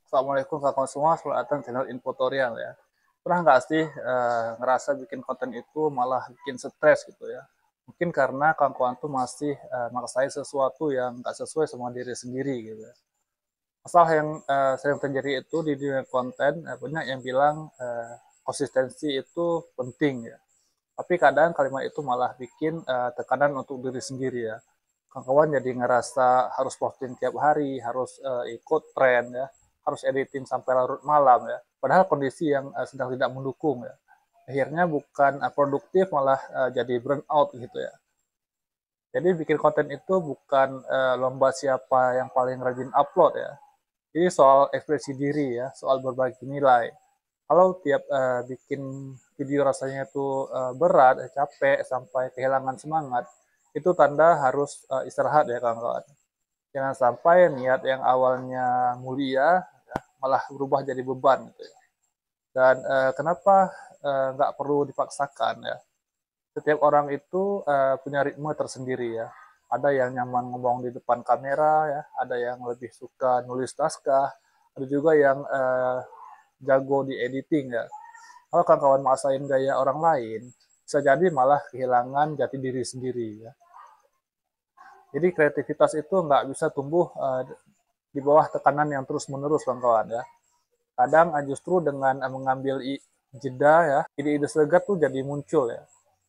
Assalamualaikum kawan semua, selamat datang di channel Infotorial ya. Pernah nggak sih ngerasa bikin konten itu malah bikin stres gitu ya? Mungkin karena kawan-kawan tuh masih maksain sesuatu yang nggak sesuai sama diri sendiri gitu ya. Masalah yang sering terjadi itu di dunia konten, banyak yang bilang konsistensi itu penting ya. Tapi kadang kalimat itu malah bikin tekanan untuk diri sendiri ya. Kawan-kawan jadi ngerasa harus posting tiap hari, harus ikut tren ya, harus editing sampai larut malam ya. Padahal kondisi yang sedang tidak mendukung ya. Akhirnya bukan produktif malah jadi burnout gitu ya. Jadi bikin konten itu bukan lomba siapa yang paling rajin upload ya. Ini soal ekspresi diri ya, soal berbagi nilai. Kalau tiap bikin video rasanya itu berat, capek, sampai kehilangan semangat, itu tanda harus istirahat ya kawan-kawan. Jangan sampai niat yang awalnya mulia ya, malah berubah jadi beban gitu ya. Dan kenapa nggak perlu dipaksakan ya? Setiap orang itu punya ritme tersendiri ya. Ada yang nyaman ngomong di depan kamera ya, ada yang lebih suka nulis naskah, ada juga yang jago di editing ya. Kalau kawan-kawan maksain gaya orang lain, bisa jadi malah kehilangan jati diri sendiri ya. Jadi kreativitas itu nggak bisa tumbuh di bawah tekanan yang terus-menerus kawan-kawan ya. Kadang justru dengan mengambil jeda ya, ide-ide segar tuh jadi muncul ya.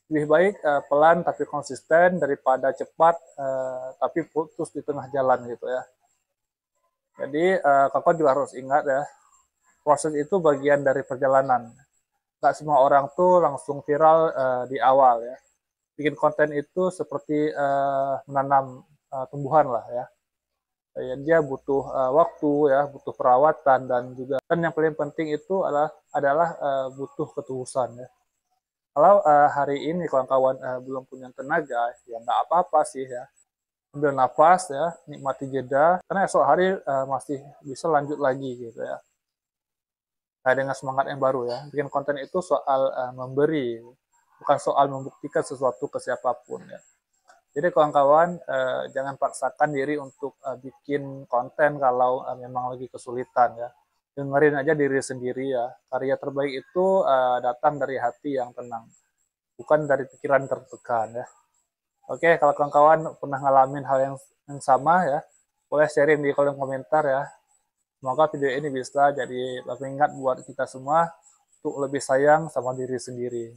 Lebih baik pelan tapi konsisten daripada cepat tapi putus di tengah jalan gitu ya. Jadi kakak juga harus ingat ya, proses itu bagian dari perjalanan. Gak semua orang tuh langsung viral di awal ya. Bikin konten itu seperti menanam tumbuhan lah ya. Dia butuh waktu ya, butuh perawatan dan juga dan yang paling penting itu adalah butuh ketulusan ya. Kalau hari ini kawan-kawan belum punya tenaga, ya nggak apa-apa sih ya. Ambil nafas ya, nikmati jeda, karena esok hari masih bisa lanjut lagi gitu ya. Nah, dengan semangat yang baru ya. Bikin konten itu soal memberi, bukan soal membuktikan sesuatu ke siapapun ya. Jadi kawan-kawan jangan paksakan diri untuk bikin konten kalau memang lagi kesulitan ya. Dengerin aja diri sendiri ya. Karya terbaik itu datang dari hati yang tenang, bukan dari pikiran tertekan ya. Oke, kalau kawan-kawan pernah ngalamin hal yang sama ya, boleh sharing di kolom komentar ya. Semoga video ini bisa jadi pengingat buat kita semua untuk lebih sayang sama diri sendiri.